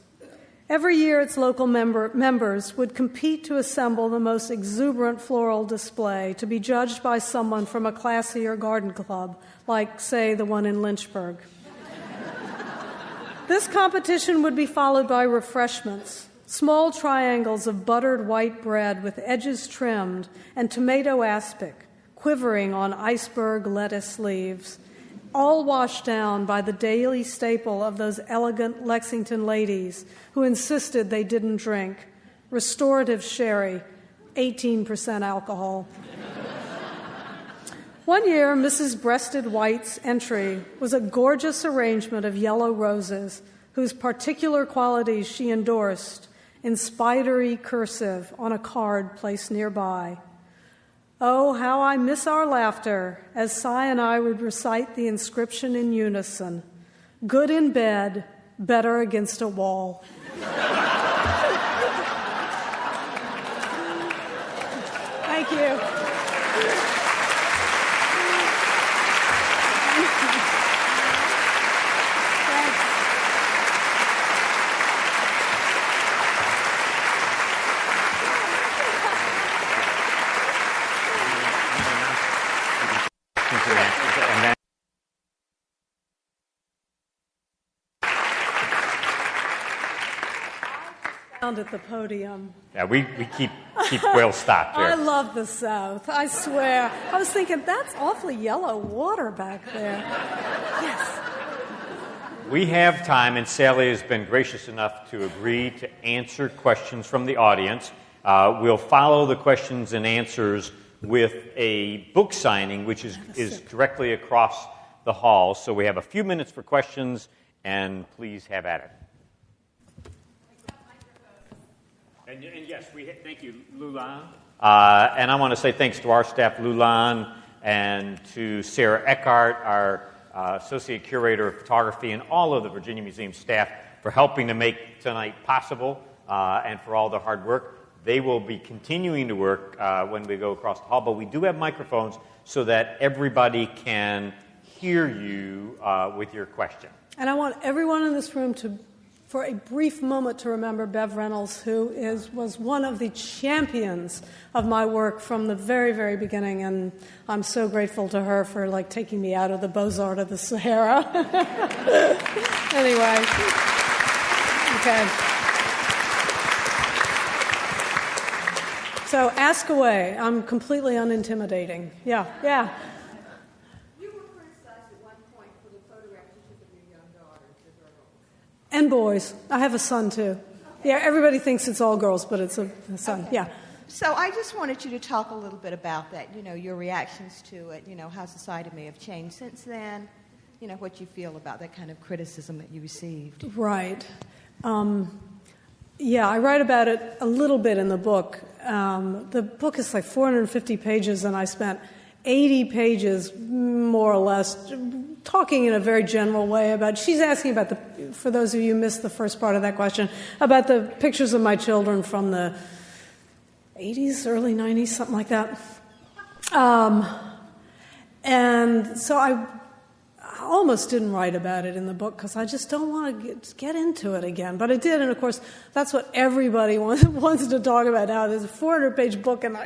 Every year, its local members would compete to assemble the most exuberant floral display to be judged by someone from a classier garden club, like, say, the one in Lynchburg. This competition would be followed by refreshments, small triangles of buttered white bread with edges trimmed and tomato aspic quivering on iceberg lettuce leaves, all washed down by the daily staple of those elegant Lexington ladies who insisted they didn't drink, restorative sherry, 18% alcohol. One year, Mrs. Breasted White's entry was a gorgeous arrangement of yellow roses whose particular qualities she endorsed in spidery cursive on a card placed nearby. Oh, how I miss our laughter as Cy and I would recite the inscription in unison. Good in bed, better against a wall. Thank you. At the podium. Yeah, we keep well stocked here. I love the South, I swear. I was thinking, that's awfully yellow water back there. Yes. We have time, and Sally has been gracious enough to agree to answer questions from the audience. We'll follow the questions and answers with a book signing, which is directly across the hall. So we have a few minutes for questions, and please have at it. And yes, thank you, Lulan. And I want to say thanks to our staff, Lulan, and to Sarah Eckhart, our Associate Curator of Photography, and all of the Virginia Museum staff for helping to make tonight possible and for all the hard work. They will be continuing to work when we go across the hall, but we do have microphones so that everybody can hear you with your question. And I want everyone in this room to, for a brief moment, to remember Bev Reynolds, who was one of the champions of my work from the very, very beginning, and I'm so grateful to her for taking me out of the Beaux-Arts of the Sahara. Anyway, okay. So ask away. I'm completely unintimidating. Yeah. And boys. I have a son, too. Yeah, everybody thinks it's all girls, but it's a son. Okay. Yeah. So I just wanted you to talk a little bit about that, your reactions to it, how society may have changed since then, what you feel about that kind of criticism that you received. Right. Yeah, I write about it a little bit in the book. The book is 450 pages, and I spent 80 pages, more or less, talking in a very general way about, she's asking about for those of you who missed the first part of that question, about the pictures of my children from the 80s, early 90s, something like that. And so I almost didn't write about it in the book because I just don't want to get into it again. But I did, and of course, that's what everybody wants to talk about now. There's a 400-page book and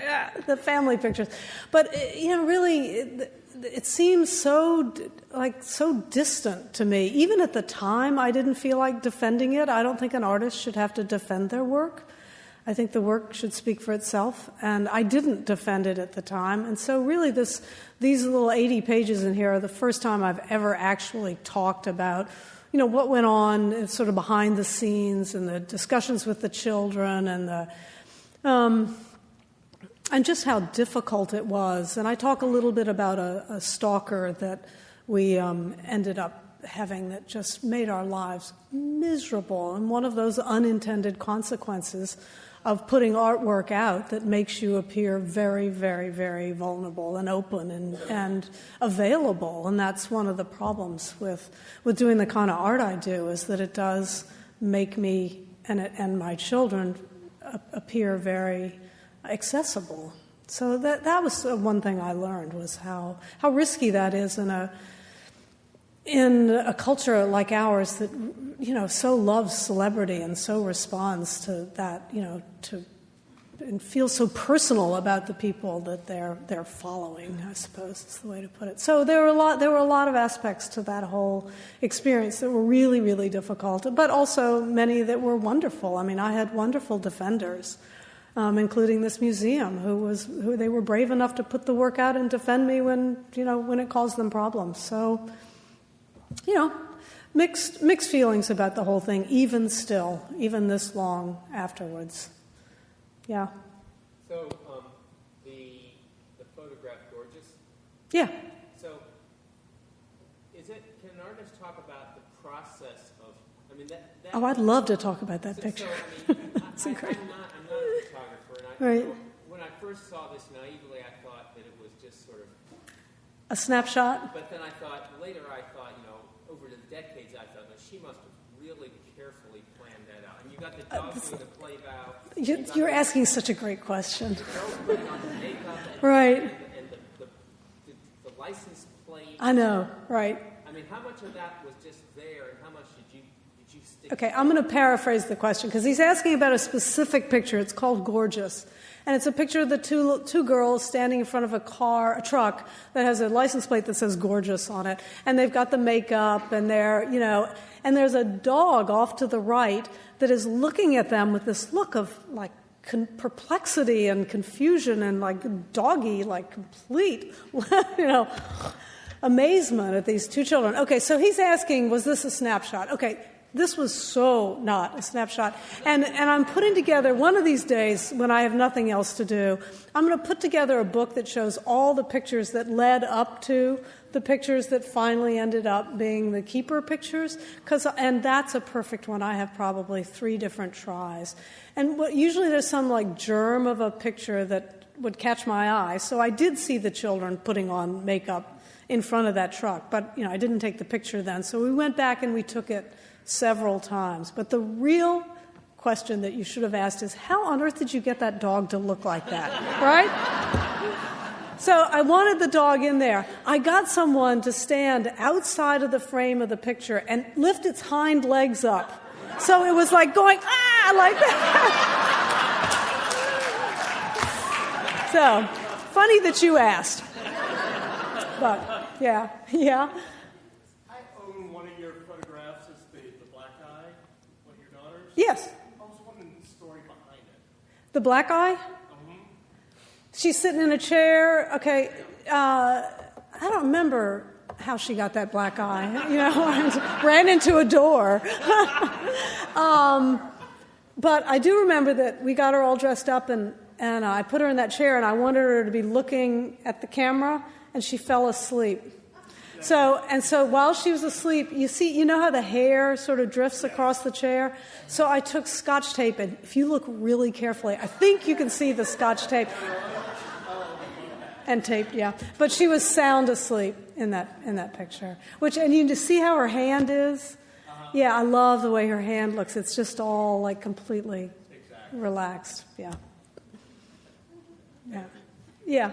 the family pictures. But, really, it seems so distant to me. Even at the time, I didn't feel like defending it. I don't think an artist should have to defend their work. I think the work should speak for itself, and I didn't defend it at the time. And so really these little 80 pages in here are the first time I've ever actually talked about, what went on sort of behind the scenes and the discussions with the children and and just how difficult it was. And I talk a little bit about a stalker that we ended up having that just made our lives miserable, and one of those unintended consequences of putting artwork out that makes you appear very, very, very vulnerable and open and available. And that's one of the problems with doing the kind of art I do, is that it does make me and my children appear very accessible. So that was one thing I learned, was how risky that is in a culture like ours that, so loves celebrity and so responds to that, to and feel so personal about the people that they're following, I suppose is the way to put it. So there were a lot of aspects to that whole experience that were really, really difficult, but also many that were wonderful. I mean, I had wonderful defenders, including this museum, who they were brave enough to put the work out and defend me when it caused them problems. So, mixed feelings about the whole thing, even this long afterwards. Yeah. So, the photograph, gorgeous. Yeah. So, can an artist talk about the process of? I mean, that Oh, I'd love to talk about that picture. So, I mean, It's incredible. I'm not a photographer, and Right. When I first saw this naively, I thought that it was just sort of. A snapshot. But then later I thought, over the decades, I thought, no, she must have really carefully planned that out. And you got the dog doing the play bow. You're asking such a great question. The girls putting on the makeup Right. And the license plate. I know, right. I mean, how much of that was just there, and how much did you stick? Okay, I'm going to paraphrase the question because he's asking about a specific picture. It's called Gorgeous. And it's a picture of the two girls standing in front of a truck that has a license plate that says Gorgeous on it. And they've got the makeup and and there's a dog off to the right that is looking at them with this look of like perplexity and confusion and like doggy, like complete, amazement at these two children. Okay, so he's asking, was this a snapshot? Okay. This was so not a snapshot. And I'm putting together, one of these days when I have nothing else to do, I'm going to put together a book that shows all the pictures that led up to the pictures that finally ended up being the keeper pictures. And that's a perfect one. I have probably 3 different tries. And usually there's some like germ of a picture that would catch my eye. So I did see the children putting on makeup in front of that truck. But, I didn't take the picture then. So we went back and we took it several times. But the real question that you should have asked is, how on earth did you get that dog to look like that, right? So I wanted the dog in there. I got someone to stand outside of the frame of the picture and lift its hind legs up. So it was like going, like that. So, funny that you asked. But, yeah. Yes. I was wondering the story behind it. The black eye? Mm-hmm. She's sitting in a chair. Okay. I don't remember how she got that black eye. Ran into a door. But I do remember that we got her all dressed up and I put her in that chair and I wanted her to be looking at the camera and she fell asleep. So while she was asleep, you know how the hair sort of drifts across the chair? So I took Scotch tape, and if you look really carefully, I think you can see the Scotch tape. And taped, yeah. But she was sound asleep in that picture. And you just see how her hand is? Yeah, I love the way her hand looks. It's just all like completely relaxed. Yeah. Yeah.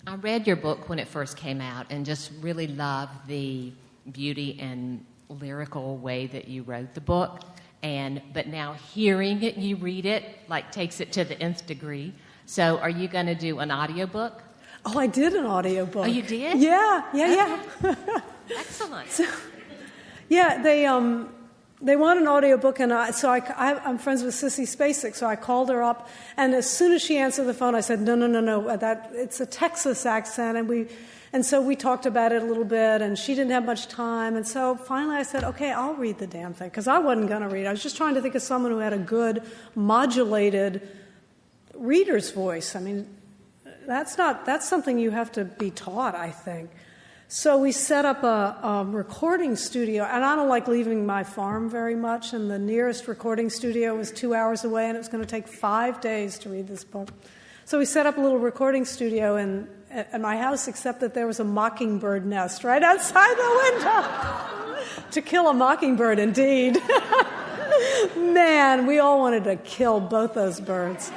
I read your book when it first came out and just really loved the beauty and lyrical way that you wrote the book. But now hearing it, you read it, takes it to the nth degree. So are you going to do an audiobook? Oh, I did an audiobook. Oh, you did? Yeah. Excellent. So, yeah, they want an audiobook, and I'm friends with Sissy Spacek, so I called her up, and as soon as she answered the phone, I said, no, it's a Texas accent, and so we talked about it a little bit, and she didn't have much time, and so finally I said, okay, I'll read the damn thing, because I wasn't going to read it. I was just trying to think of someone who had a good, modulated reader's voice. I mean, that's something you have to be taught, I think. So we set up a recording studio, and I don't like leaving my farm very much, and the nearest recording studio was 2 hours away, and it was going to take 5 days to read this book. So we set up a little recording studio at my house, except that there was a mockingbird nest right outside the window. To kill a mockingbird, indeed. Man, we all wanted to kill both those birds.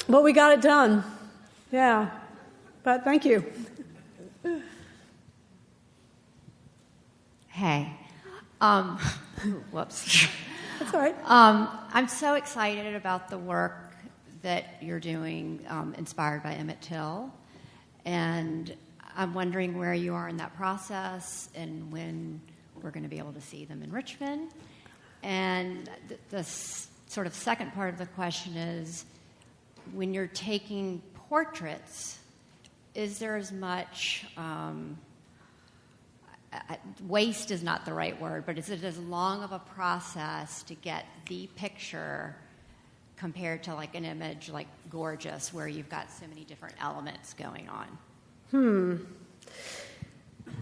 But we got it done. Yeah. But thank you. Hey. Whoops. That's all right. I'm so excited about the work that you're doing, inspired by Emmett Till. And I'm wondering where you are in that process and when we're going to be able to see them in Richmond. And the sort of second part of the question is, when you're taking portraits, is there as much, waste is not the right word, but is it as long of a process to get the picture compared to like an image like Gorgeous, where you've got so many different elements going on?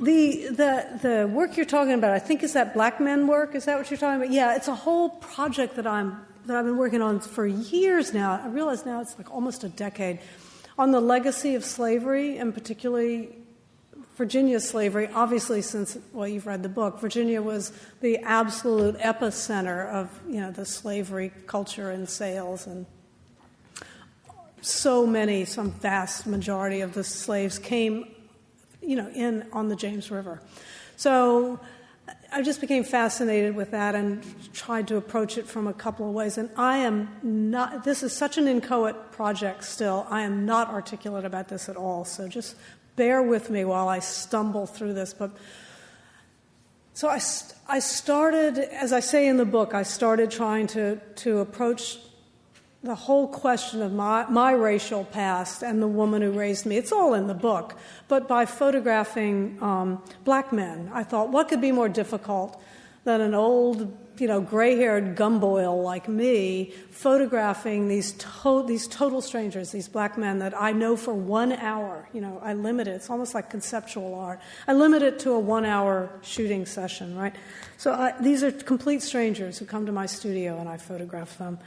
The work you're talking about, I think, is that Black Men work? Is that what you're talking about? Yeah, it's a whole project that I've been working on for years now. I realize now it's like almost a decade, on the legacy of slavery, and particularly Virginia's slavery. Obviously, since, well, you've read the book, Virginia was the absolute epicenter of, the slavery culture and sales, and some vast majority of the slaves came, in on the James River. So I just became fascinated with that and tried to approach it from a couple of ways. And I am not, this is such an inchoate project still, I am not articulate about this at all. So just bear with me while I stumble through this. But so I started, as I say in the book, I started trying to approach the whole question of my racial past and the woman who raised me. It's all in the book. But by photographing black men, I thought, what could be more difficult than an old, gray-haired gumboil like me photographing these total strangers, these black men that I know for 1 hour. I limit it. It's almost like conceptual art. I limit it to a 1-hour shooting session, right? So these are complete strangers who come to my studio and I photograph them.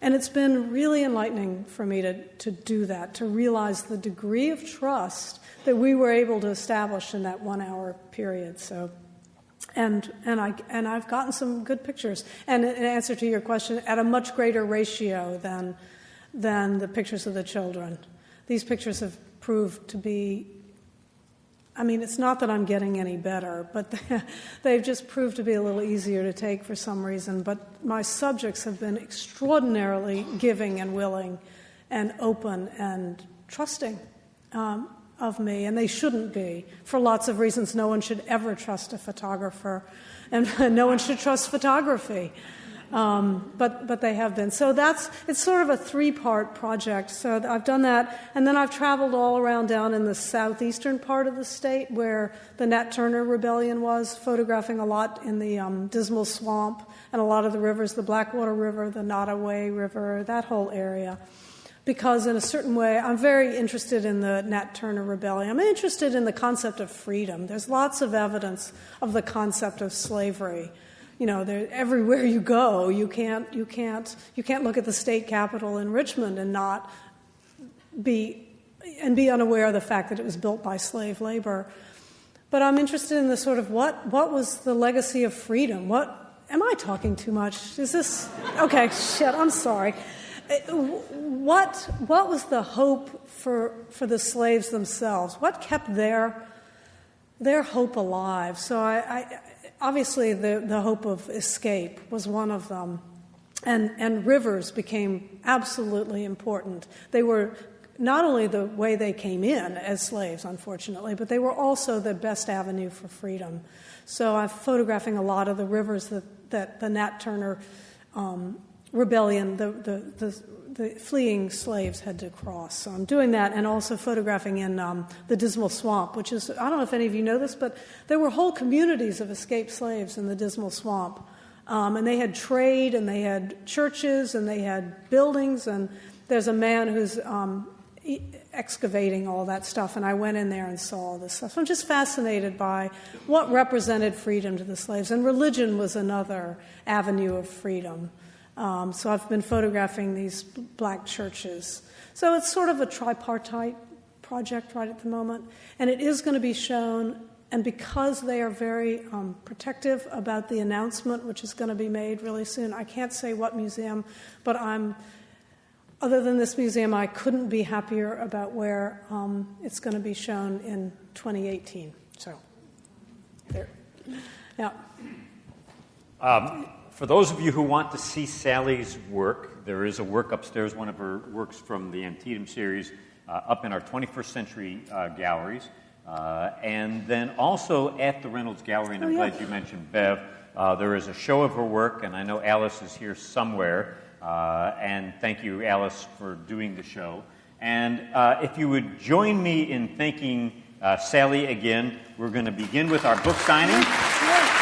And it's been really enlightening for me to do that, to realize the degree of trust that we were able to establish in that 1-hour period. So, and I've gotten some good pictures. And in answer to your question, at a much greater ratio than the pictures of the children. These pictures have proved to be, it's not that I'm getting any better, but they've just proved to be a little easier to take for some reason. But my subjects have been extraordinarily giving and willing and open and trusting of me, and they shouldn't be, for lots of reasons. No one should ever trust a photographer, and no one should trust photography. But they have been. So it's sort of a 3-part project. So I've done that, and then I've traveled all around down in the southeastern part of the state where the Nat Turner Rebellion was, photographing a lot in the Dismal Swamp and a lot of the rivers, the Blackwater River, the Nottoway River, that whole area. Because in a certain way, I'm very interested in the Nat Turner Rebellion. I'm interested in the concept of freedom. There's lots of evidence of the concept of slavery. Everywhere you go, you can't look at the state capitol in Richmond and not be unaware of the fact that it was built by slave labor. But I'm interested in the sort of what was the legacy of freedom? Am I talking too much? Is this okay? Shit, I'm sorry. What was the hope for the slaves themselves? What kept their hope alive? So I obviously, the hope of escape was one of them. And rivers became absolutely important. They were not only the way they came in as slaves, unfortunately, but they were also the best avenue for freedom. So I'm photographing a lot of the rivers that the Nat Turner Rebellion, the fleeing slaves had to cross. So I'm doing that, and also photographing in the Dismal Swamp, which is, I don't know if any of you know this, but there were whole communities of escaped slaves in the Dismal Swamp. And they had trade, and they had churches, and they had buildings, and there's a man who's excavating all that stuff, and I went in there and saw all this stuff. So I'm just fascinated by what represented freedom to the slaves, and religion was another avenue of freedom. So I've been photographing these black churches. So it's sort of a tripartite project right at the moment, and it is going to be shown. And because they are very protective about the announcement, which is going to be made really soon, I can't say what museum, but other than this museum, I couldn't be happier about where it's going to be shown in 2018. So, there. Yeah. For those of you who want to see Sally's work, there is a work upstairs, one of her works from the Antietam series, up in our 21st Century galleries. And then also at the Reynolds Gallery, and I'm glad you mentioned Bev, there is a show of her work, and I know Alice is here somewhere. And thank you, Alice, for doing the show. And if you would join me in thanking Sally again, we're going to begin with our book signing.